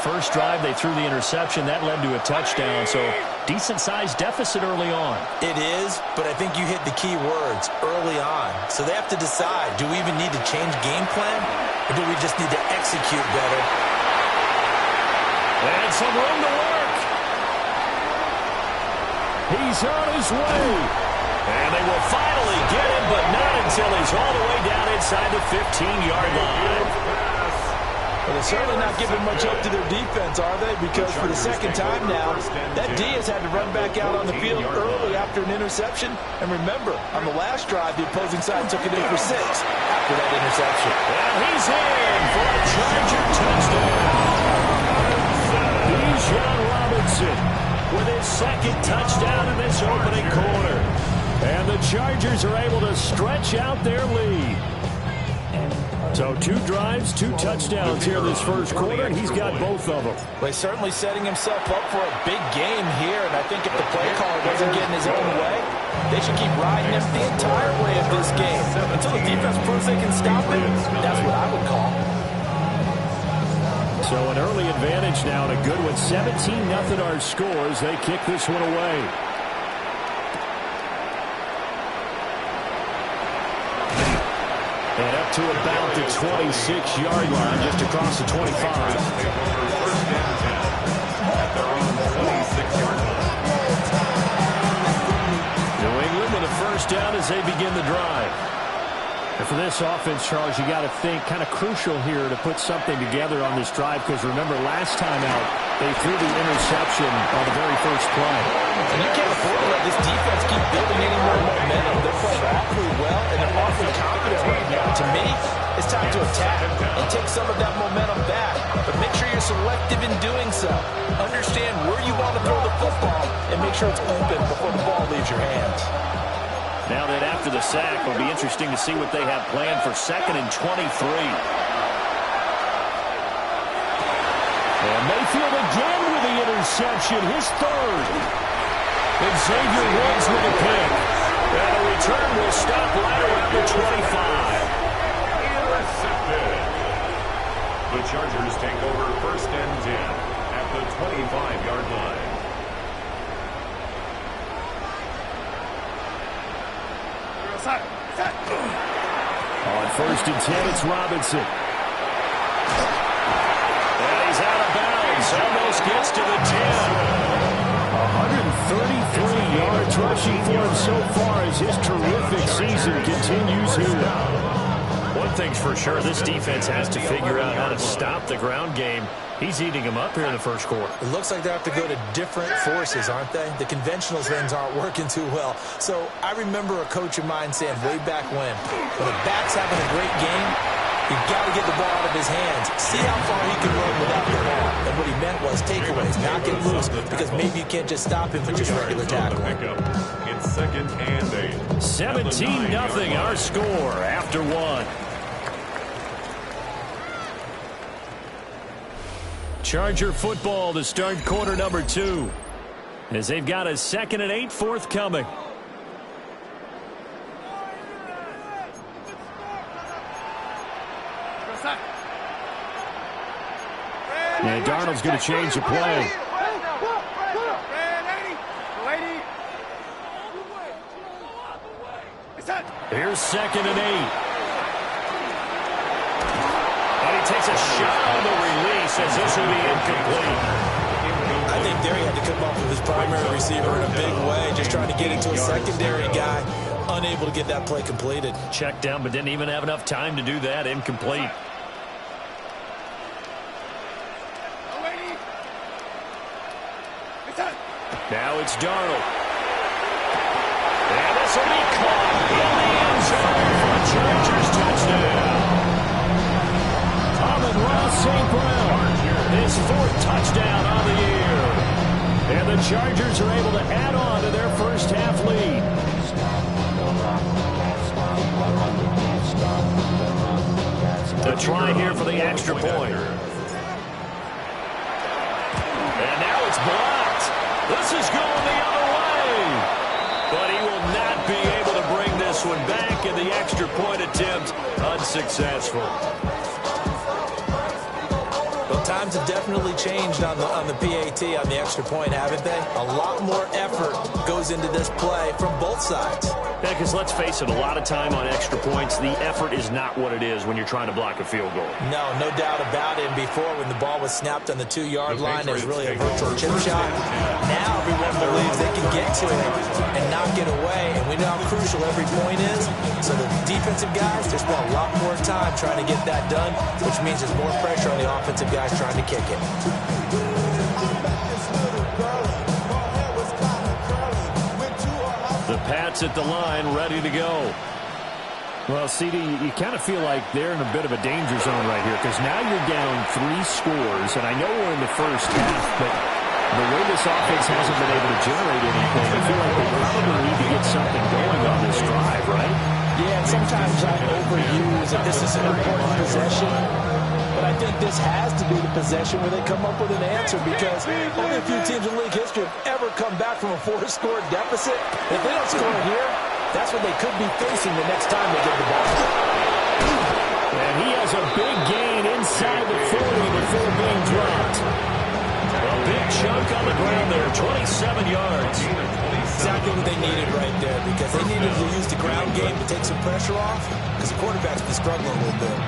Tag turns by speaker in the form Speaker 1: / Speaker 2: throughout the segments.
Speaker 1: first drive, they threw the interception. That led to a touchdown, so decent-sized deficit early on.
Speaker 2: It is, but I think you hit the key words, early on. So they have to decide, do we even need to change game plan, or do we just need to execute better?
Speaker 1: And some room to work. He's on his way. And they will finally get him, but not until he's all the way down inside the 15-yard line.
Speaker 2: Well, they're certainly not giving much up to their defense, are they? Because for the second time now, that D has had to run back out on the field early after an interception. And remember, on the last drive, the opposing side took it in for 6 after that interception.
Speaker 1: Well, he's in for a Charger touchdown. Bijan Robinson with his second touchdown in this opening quarter. And the Chargers are able to stretch out their lead. So 2 drives, 2 touchdowns here this first quarter, and he's got both of them.
Speaker 2: Well, he's certainly setting himself up for a big game here, and I think if the play caller doesn't get in his own way, they should keep riding him the entire way of this game. Until the defense proves they can stop it, that's what I would call.
Speaker 1: So an early advantage now, and a good one. 17-0 our scores. They kick this one away. And up to about the 26-yard line, just across the 25. New England with a first down as they begin the drive. And for this offense, Charles, you got to think kind of crucial here to put something together on this drive, because remember, last time out, they threw the interception on the very first play.
Speaker 2: And you can't afford to let this defense keep building any more momentum. They're playing awfully well, and they're awfully confident right now. To me, it's time to attack and take some of that momentum back. But make sure you're selective in doing so. Understand where you want to throw the football and make sure it's open before the ball leaves your hands.
Speaker 1: Now that after the sack, it'll be interesting to see what they have planned for 2nd and 23. And Mayfield again with the interception, his 3rd. And Xavier Woods with a pick. And a return will stop right around the 25.
Speaker 3: The Chargers take over 1st and 10 at the 25-yard line.
Speaker 1: On 1st and 10, it's Robinson. And he's out of bounds. Almost gets to the 10. 133 yards rushing for him so far as his terrific season continues here. One thing's for sure, this defense has to figure out how to stop the ground game. He's eating them up here in the first quarter.
Speaker 2: It looks like they have to go to different forces, aren't they? The conventional things aren't working too well. So I remember a coach of mine saying way back when a back's having a great game, you've got to get the ball out of his hands. See how far he can run without the ball. And what he meant was takeaways, knock it loose, because maybe you can't just stop him with just regular tackling.
Speaker 3: It's 2nd and 8.
Speaker 1: 17-0 our score after 1. Charger football to start quarter number 2, as they've got a 2nd and 8 forthcoming. And Darnold's going to change the play. Here's 2nd and 8. And he takes a shot on the release as this will be incomplete.
Speaker 2: I think there he had to come up with his primary receiver in a big way, just trying to get it to a secondary guy, unable to get that play completed.
Speaker 1: Checked down, but didn't even have enough time to do that. Incomplete. Now it's Darnold. And this will be caught in the end zone for a Chargers touchdown. Amon-Ra St. Brown, his 4th touchdown on the year. And the Chargers are able to add on to their first half lead. The try here for the extra point. And now it's blocked. This is going the other way. But he will not be able to bring this one back, and the extra point attempt unsuccessful.
Speaker 2: Well, times have definitely changed on the PAT, on the extra point, haven't they? A lot more effort goes into this play from both sides.
Speaker 1: Yeah, because let's face it, a lot of time on extra points, the effort is not what it is when you're trying to block a field goal.
Speaker 2: No doubt about it. And before, when the ball was snapped on the 2-yard line, it was really a virtual chip shot. Now everyone believes they can get to it and knock it away. And we know how crucial every point is. So the defensive guys, they spend a lot more time trying to get that done, which means there's more pressure on the offensive guys trying to kick it.
Speaker 1: The Pats at the line, ready to go. Well, CD, you kind of feel like they're in a bit of a danger zone right here because now you're down 3 scores, and I know we're in the first half, but the way this offense hasn't been able to generate anything, I feel like they probably need to get something going on this drive, right?
Speaker 2: Yeah, and sometimes I overuse that this is an important possession, but I think this has to be the possession where they come up with an answer because only a few teams in league history have ever come back from a 4-score deficit. If they don't score here, that's what they could be facing the next time they get the ball.
Speaker 1: And he has a big gain inside the 40 before being dropped. A big chunk on the ground there, 27 yards.
Speaker 2: Exactly what they needed right there because they needed to use the ground game to take some pressure off because the quarterback's been struggling a little bit.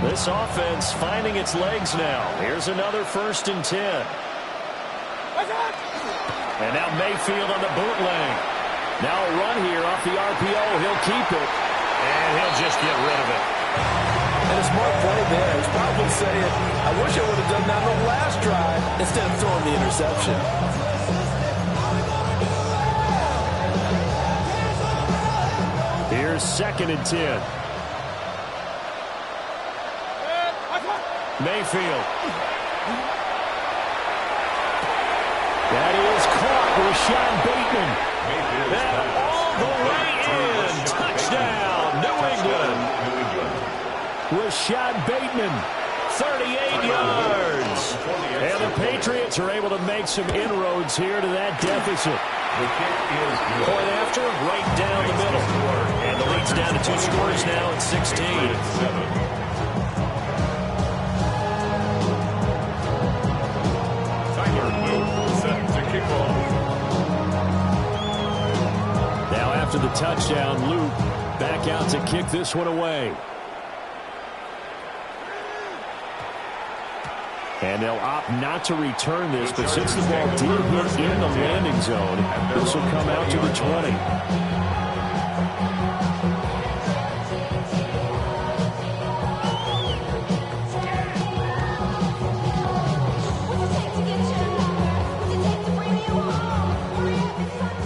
Speaker 1: This offense finding its legs now. Here's another 1st and 10. And now Mayfield on the bootleg. Now a run here off the RPO. He'll keep it. And he'll just get rid of it.
Speaker 2: And a smart play there. He's probably saying, I wish I would have done that on the last drive instead of throwing the interception.
Speaker 1: Here's 2nd and 10. Mayfield. That is caught. Rashad Bateman. And all the way in. Touchdown, New England. Rashad Bateman, 38 yards. And the Patriots are able to make some inroads here to that deficit. Point after, right down the middle. And the lead's down to 2 scores now at 16. Now after the touchdown, Luke back out to kick this one away. And they'll opt not to return this, but since the ball did hit in the landing zone, this will come out to the 20.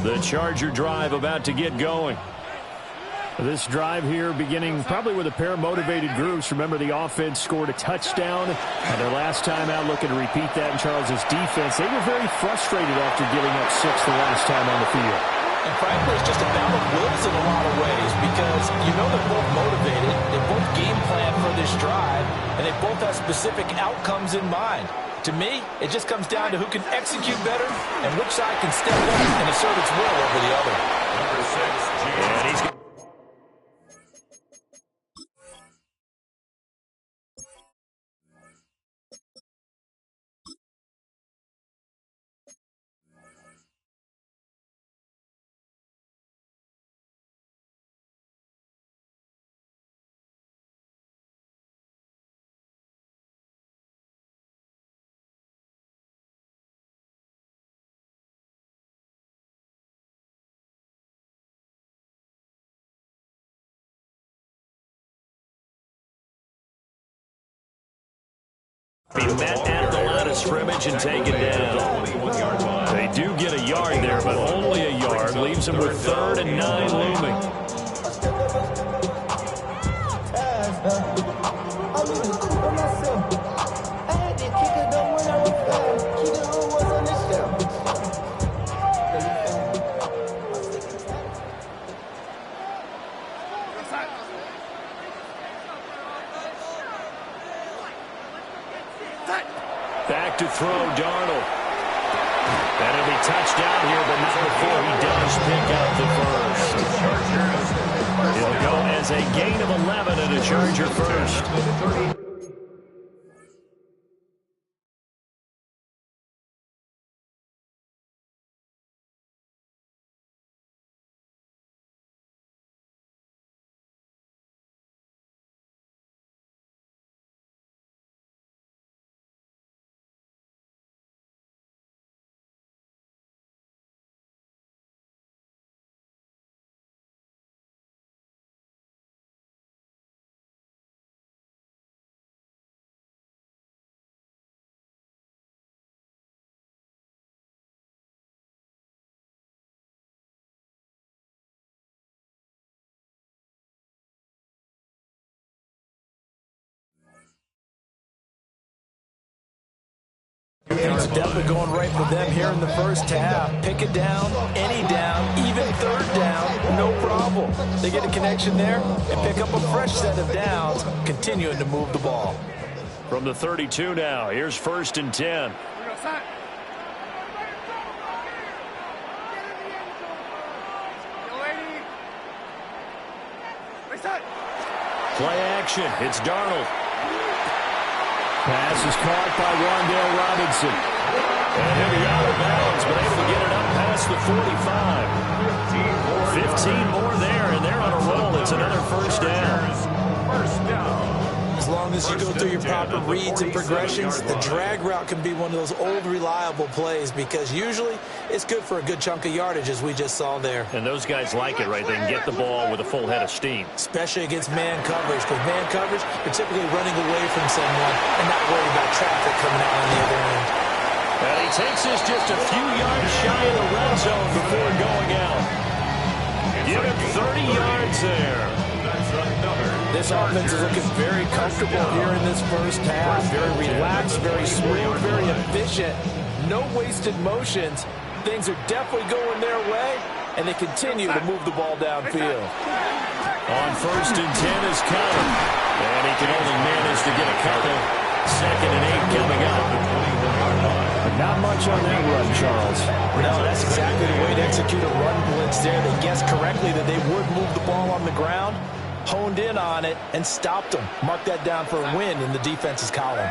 Speaker 1: The Charger drive about to get going. This drive here beginning probably with a pair of motivated groups. Remember, the offense scored a touchdown, and their last time out looking to repeat that in Charles' defense. They were very frustrated after giving up 6 the last time on the field.
Speaker 2: And frankly, it's just a battle of wills in a lot of ways because you know they're both motivated, they both game plan for this drive, and they both have specific outcomes in mind. To me, it just comes down to who can execute better and which side can step up and assert its will over the other.
Speaker 3: Number 6,
Speaker 1: And he's be met at the line of scrimmage and taken down. They do get a yard there, but only a yard. Leaves them with 3rd and 9 looming. Back to throw, Darnold. And he'll be touched down here, but not before he does pick up the first. He'll go as a gain of 11 and a Charger first.
Speaker 2: Things are definitely going right for them here in the first half. Pick it down, any down, even third down, no problem. They get a connection there and pick up a fresh set of downs, continuing to move the ball.
Speaker 1: From the 32 now, here's 1st and 10. Play action. It's Darnold. Pass is caught by Wan'Dale Robinson. And he'll be out of bounds, but able to get it up past the 45. 15 more there, and they're on a roll. It's another first down.
Speaker 2: As long as you go through your proper reads and progressions, the drag route can be one of those old reliable plays because usually it's good for a good chunk of yardage, as we just saw there.
Speaker 1: And those guys like it, right? They can get the ball with a full head of steam.
Speaker 2: Especially against man coverage, because man coverage, you're typically running away from someone and not worried about traffic coming out on the other end.
Speaker 1: And he takes this just a few yards shy of the red zone before going out. Give him 30 yards there.
Speaker 2: This offense is looking very comfortable here in this first half. Very relaxed, very smooth, very efficient. No wasted motions. Things are definitely going their way, and they continue to move the ball downfield.
Speaker 1: On 1st and 10 is Cullen. And he can only manage to get a couple. 2nd and 8 coming up. But not much on that run, Charles.
Speaker 2: No, that's exactly the way to execute a run blitz there. They guessed correctly that they would move the ball on the ground, honed in on it, and stopped them. Mark that down for a win in the defense's column.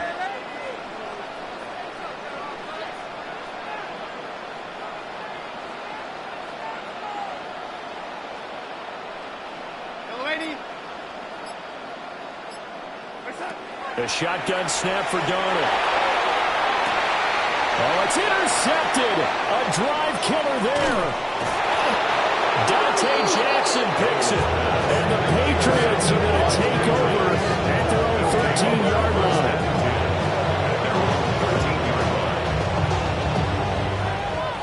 Speaker 1: A shotgun snap for Darnold. Oh, it's intercepted. A drive killer there. Dante Jackson picks it.